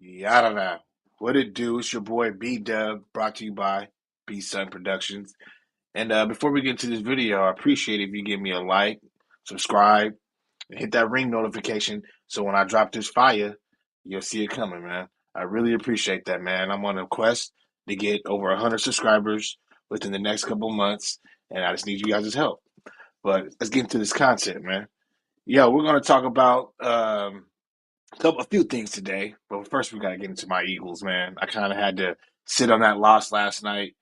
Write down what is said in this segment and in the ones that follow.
Yada. What it do? It's your boy B Dub, brought to you by B Sun Productions. And before we get into this video, I appreciate if you give me a like, subscribe, and hit that ring notification so when I drop this fire, you'll see it coming, man. I really appreciate that, man. I'm on a quest to get over 100 subscribers within the next couple months, and I just need you guys' help. But let's get into this content, man. Yeah, we're going to talk about a few things today, but first we got to get into my Eagles, man. I kind of had to sit on that loss last night.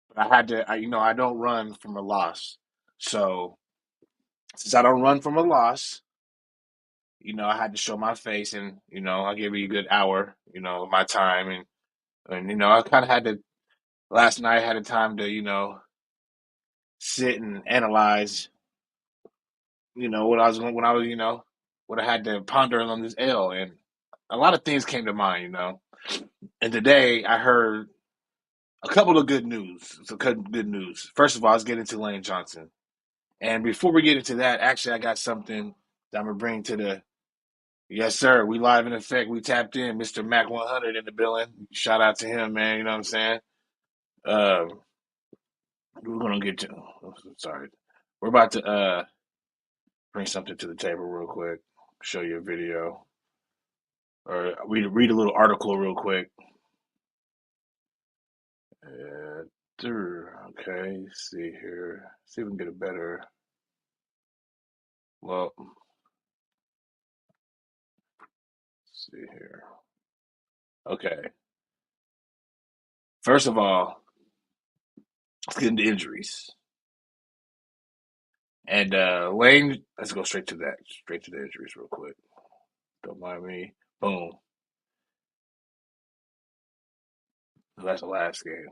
But I had to, I don't run from a loss. So since I don't run from a loss, I had to show my face, and I gave you a good hour, of my time, and I kind of had to. Last night, I had a time to, sit and analyze, what I was when I was, what I had to ponder on this L, and a lot of things came to mind. And today I heard a couple of good news. Some good news. First of all, let's get into Lane Johnson. And before we get into that, actually, I got something that I'm gonna bring to the. Yes, sir. We live in effect. We tapped in. Mr. Mac 100 in the building. Shout out to him, man. You know what I'm saying? Uh, we're gonna get to. Oh, sorry, we're about to bring something to the table real quick. Show you a video or read a little article real quick. Uh, okay, let's see here. See if we can get a better. Well, let's see here. Okay. First of all, let's get into injuries. And Lane, let's go straight to that. Straight to the injuries real quick. Don't mind me. Boom. That's the last game.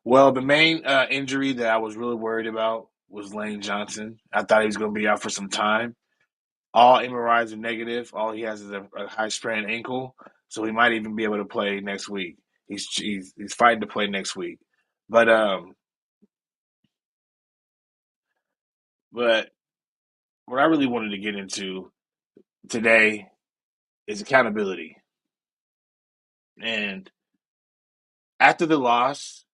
Well, the main injury that I was really worried about was Lane Johnson. I thought he was going to be out for some time. All MRIs are negative. All he has is a high sprained ankle, so he might even be able to play next week. He's fighting to play next week. But but what I really wanted to get into today is accountability. And after the loss,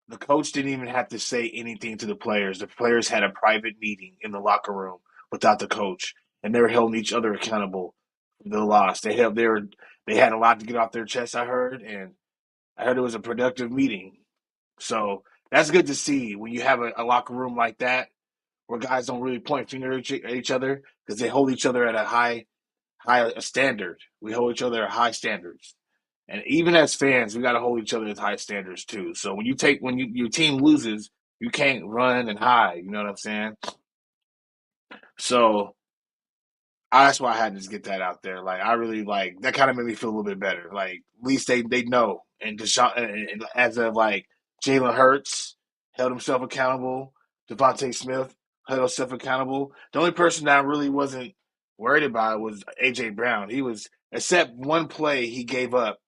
the coach didn't even have to say anything to the players. The players had a private meeting in the locker room without the coach, and they were holding each other accountable for the loss. They had a lot to get off their chest. And I heard it was a productive meeting. So that's good to see when you have a locker room like that, where guys don't really point finger at each other because they hold each other at a high standard. We hold each other at high standards. And even as fans, we got to hold each other at high standards too. So when your team loses, you can't run and hide. You know what I'm saying? So that's why I had to just get that out there. Like I really like that. Kind of made me feel a little bit better. Like at least they know. And Deshaun, and as of like Jalen Hurts held himself accountable. Devontae Smith held himself accountable. The only person that I really wasn't worried about was AJ Brown. He was except one play he gave up.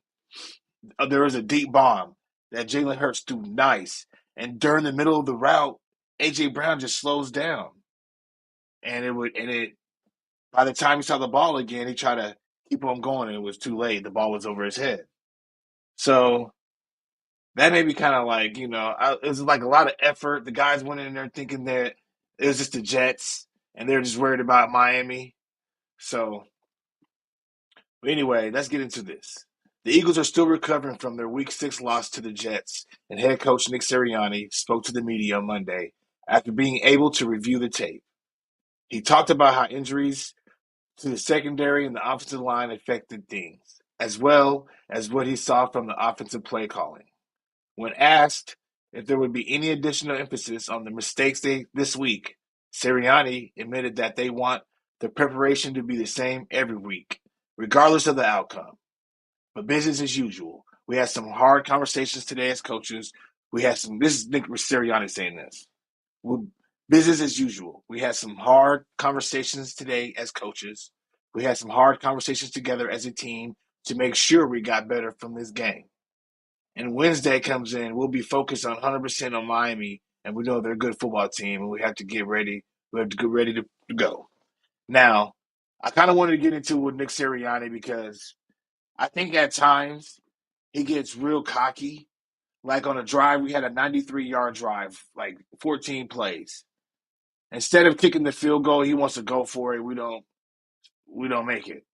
There was a deep bomb that Jalen Hurts threw nice, and during the middle of the route, AJ Brown just slows down, and it by the time he saw the ball again, he tried to keep on going, and it was too late. The ball was over his head. So that made me kind of like, it was like a lot of effort. The guys went in there thinking that it was just the Jets, and they're just worried about Miami. So, but anyway, let's get into this. The Eagles are still recovering from their Week 6 loss to the Jets, and head coach Nick Sirianni spoke to the media on Monday after being able to review the tape. He talked about how injuries to the secondary and the offensive line affected things, as well as what he saw from the offensive play calling. When asked if there would be any additional emphasis on the mistakes this week, Sirianni admitted that they want the preparation to be the same every week, regardless of the outcome. But business as usual. We had some hard conversations today as coaches. This is Nick Sirianni saying this. Well, business as usual. We had some hard conversations today as coaches. We had some hard conversations together as a team to make sure we got better from this game. And Wednesday comes in, we'll be focused on 100% on Miami, and we know they're a good football team, and we have to get ready. We have to get ready to go. Now, I kind of wanted to get into with Nick Sirianni because I think at times he gets real cocky. Like on a drive, we had a 93-yard drive, like 14 plays. Instead of kicking the field goal, he wants to go for it. We don't make it.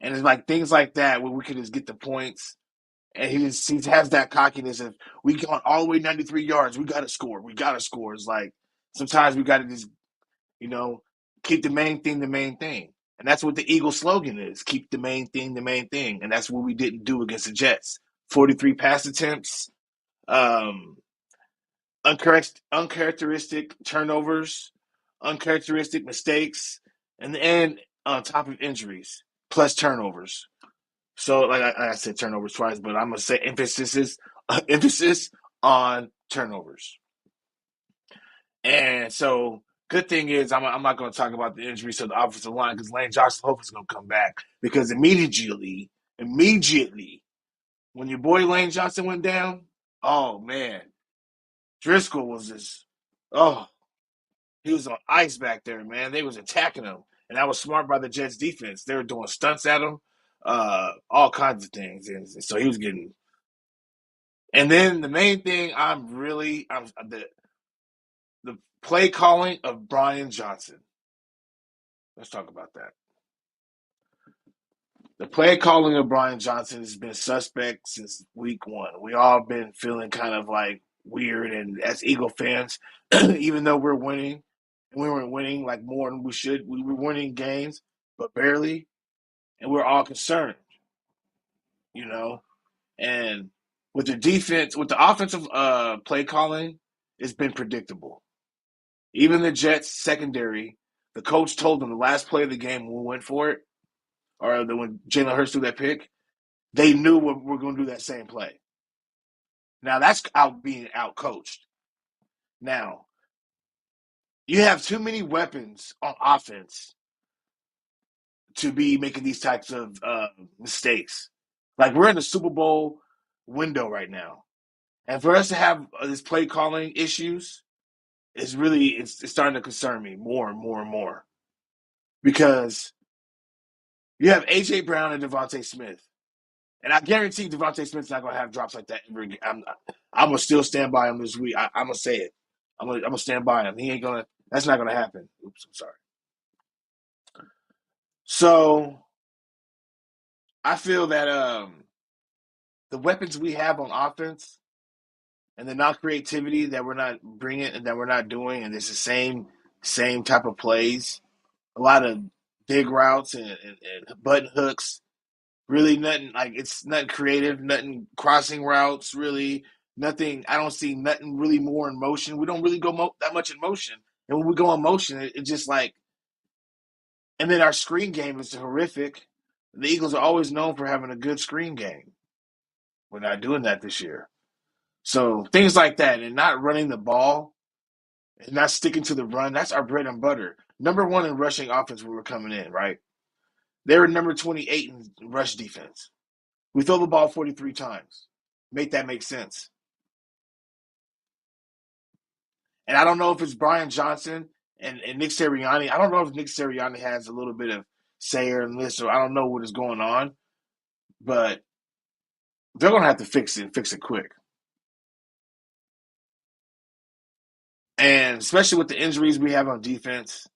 And it's like things like that where we could just get the points. And he has that cockiness of we gone all the way 93 yards. We gotta score. We gotta score. It's like sometimes we gotta just, you know, keep the main thing the main thing. And that's what the Eagle slogan is. Keep the main thing the main thing. And that's what we didn't do against the Jets. 43 pass attempts, um, uncharacteristic turnovers, uncharacteristic mistakes, and on top of injuries, plus turnovers. So, like I said, turnovers twice, but I'm gonna say emphasis on turnovers. And so, good thing is I'm not going to talk about the injuries to the offensive line because Lane Johnson hopefully is going to come back because immediately when your boy Lane Johnson went down, oh man, Driscoll was just oh he was on ice back there, man. They was attacking him, and that was smart by the Jets defense. They were doing stunts at him, all kinds of things, and so he was getting. And then the main thing I'm the play calling of Brian Johnson. Let's talk about that. The play calling of Brian Johnson has been suspect since week one. We all been feeling kind of like weird, and as Eagle fans, even though we're winning, and we weren't winning like more than we should. We were winning games, but barely, and we're all concerned, you know. And with the defense, with the offensive play calling, it's been predictable. Even the Jets secondary, the coach told them the last play of the game when we went for it, or when Jalen Hurts threw that pick, they knew we're going to do that same play. Now that's out being out coached. Now you have too many weapons on offense to be making these types of mistakes. Like we're in the Super Bowl window right now, and for us to have this play calling issues is really it's starting to concern me more and more and more because you have AJ Brown and Devontae Smith. And I guarantee Devontae Smith's not going to have drops like that ever again. I'm going to still stand by him this week. I'm going to say it. I'm gonna stand by him. He ain't going to, that's not going to happen. Oops, I'm sorry. So I feel that the weapons we have on offense and the non creativity that we're not bringing and that we're not doing, and it's the same type of plays, a lot of big routes and button hooks. Really, nothing like it's nothing creative, nothing crossing routes. Really, nothing. I don't see nothing really more in motion. We don't really go that much in motion, and when we go in motion, it just like. And then our screen game is horrific. The Eagles are always known for having a good screen game. We're not doing that this year. So things like that, and not running the ball, and not sticking to the run. That's our bread and butter. Number one in rushing offense when we're coming in, right? They were number 28 in rush defense. We throw the ball 43 times. Make that make sense. And I don't know if it's Brian Johnson and Nick Sirianni. I don't know if Nick Sirianni has a little bit of say in this, or I don't know what is going on, but they're going to have to fix it and fix it quick. And especially with the injuries we have on defense,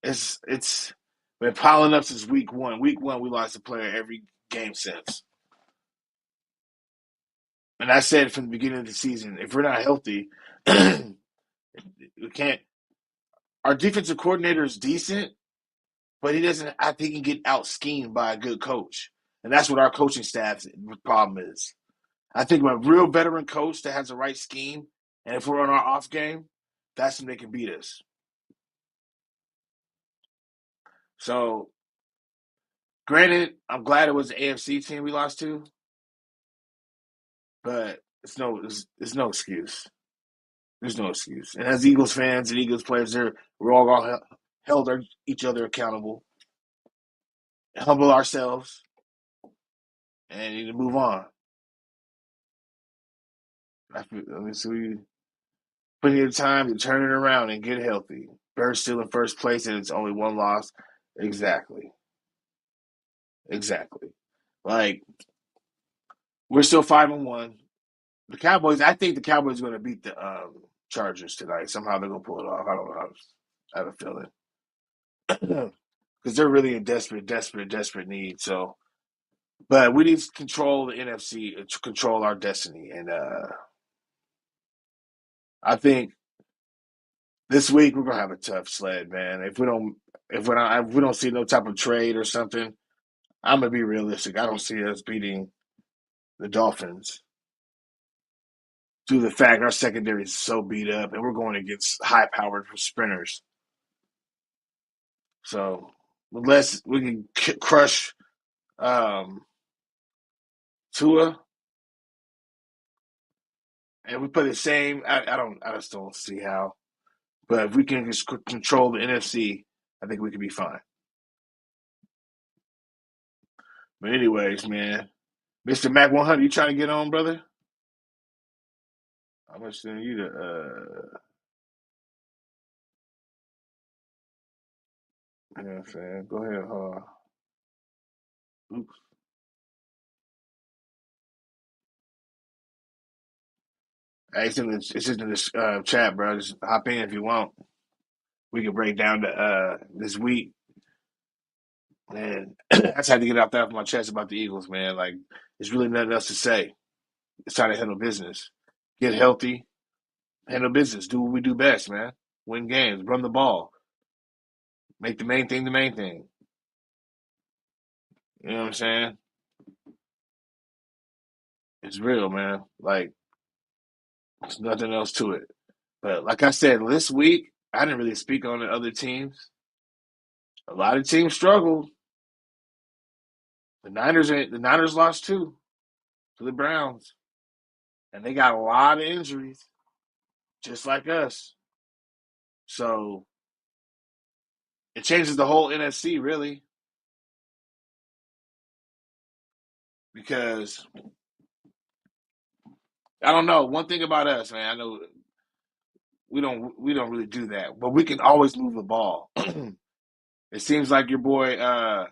it's been piling up since week one. Week one, we lost a player every game since. And I said from the beginning of the season, if we're not healthy, we can't. Our defensive coordinator is decent, but he doesn't. I think he can get out schemed by a good coach, and that's what our coaching staff's problem is. I think a real veteran coach that has the right scheme, and if we're on our off game, that's when they can beat us. So, granted, I'm glad it was the AFC team we lost to, but it's no excuse. There's no excuse. And as Eagles fans and Eagles players, we're all held each other accountable, humble ourselves, and need to move on. I mean, so we plenty of time to turn it around and get healthy. Bears still in first place, and it's only one loss. Exactly, exactly. Like we're still 5-1. The Cowboys. I think the Cowboys are going to beat the Chargers tonight. Somehow they're going to pull it off. I don't know. I have a feeling because they're really in desperate need. So, but we need to control the NFC, to control our destiny, and I think this week we're gonna have a tough sled, man. If we don't see no type of trade or something, I'm gonna be realistic. I don't see us beating the Dolphins due to the fact our secondary is so beat up, and we're going against high-powered sprinters. So unless we can crush um, Tua, and we play the same, I just don't see how. But if we can just control the NFC, I think we can be fine. But anyways, man, Mr. Mac 100, you trying to get on, brother? I'm gonna send you the. You know what I'm saying? Go ahead. Oops. Hey, it's in this chat, bro. Just hop in if you want. We can break down this week. Man, I just had to get out that off my chest about the Eagles, man. Like, there's really nothing else to say. It's time to handle business. Get healthy, handle business. Do what we do best, man. Win games, run the ball, make the main thing the main thing. You know what I'm saying? It's real, man. Like, there's nothing else to it. But like I said, this week I didn't really speak on the other teams. A lot of teams struggled. The Niners lost too to the Browns, and they got a lot of injuries, just like us. So it changes the whole NFC really, because I don't know. One thing about us, man, I know we don't really do that, but we can always move the ball. It seems like your boy uh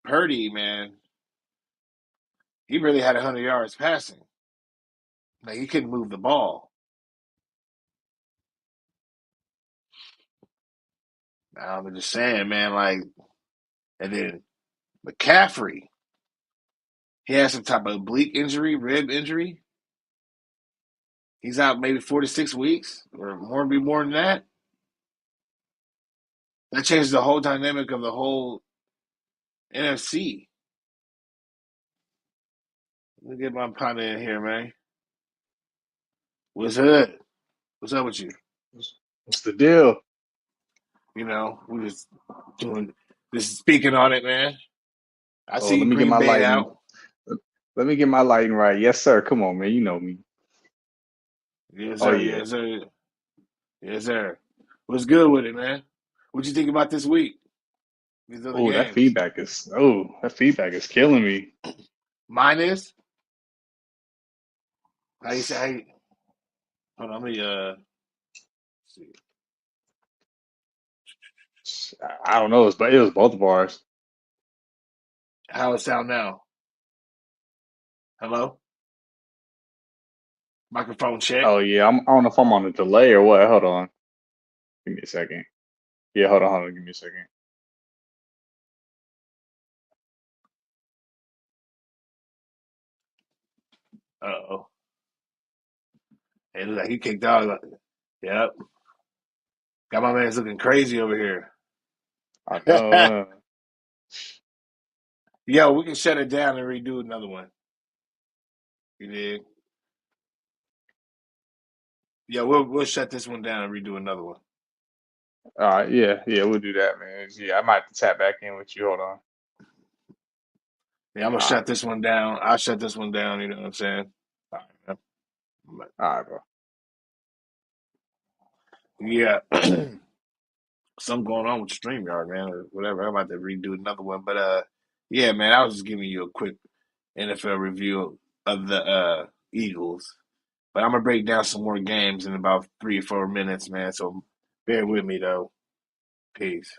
Purdy, man, he really had 100 yards passing. Like he couldn't move the ball. I'm just saying, man. Like, and then McCaffrey, he has some type of oblique injury, rib injury. He's out maybe 4 to 6 weeks, or more, be more than that. That changes the whole dynamic of the whole NFC. Let me get my partner in here, man. What's up? What's up with you? What's the deal? We was doing this, speaking on it, man. I Oh, see let me get Green my Bay lighting. out. Let me get my lighting right. Yes, sir. Come on, man. You know me. Yes, Oh sir. yeah. Yes, sir. Yes, sir. What's good with it, man? What you think about this week? These other Oh, games. that feedback is killing me. Mine is. How you say? Hold on, let me see. I don't know. It was both of ours. How it sound now? Hello, microphone check. Oh yeah. I don't know if I'm on a delay or what. Hold on. Give me a second. Yeah, hold on. Give me a second. Uh oh, it looks like he kicked out. Yep, got my man's looking crazy over here. I know. Yo, we can shut it down and redo another one. You did. Yeah, we'll shut this one down and redo another one. All right. Yeah. We'll do that, man. Yeah, I might have to tap back in with you. Hold on. Yeah, I'm gonna All right. shut this one down. I'll shut this one down. You know what I'm saying? All right, man. All right, bro. Yeah, something going on with the StreamYard, man, or whatever. I'm about to redo another one, but yeah, man, I was just giving you a quick NFL review of the Eagles, but I'm gonna break down some more games in about 3 or 4 minutes, man. So bear with me though. Peace.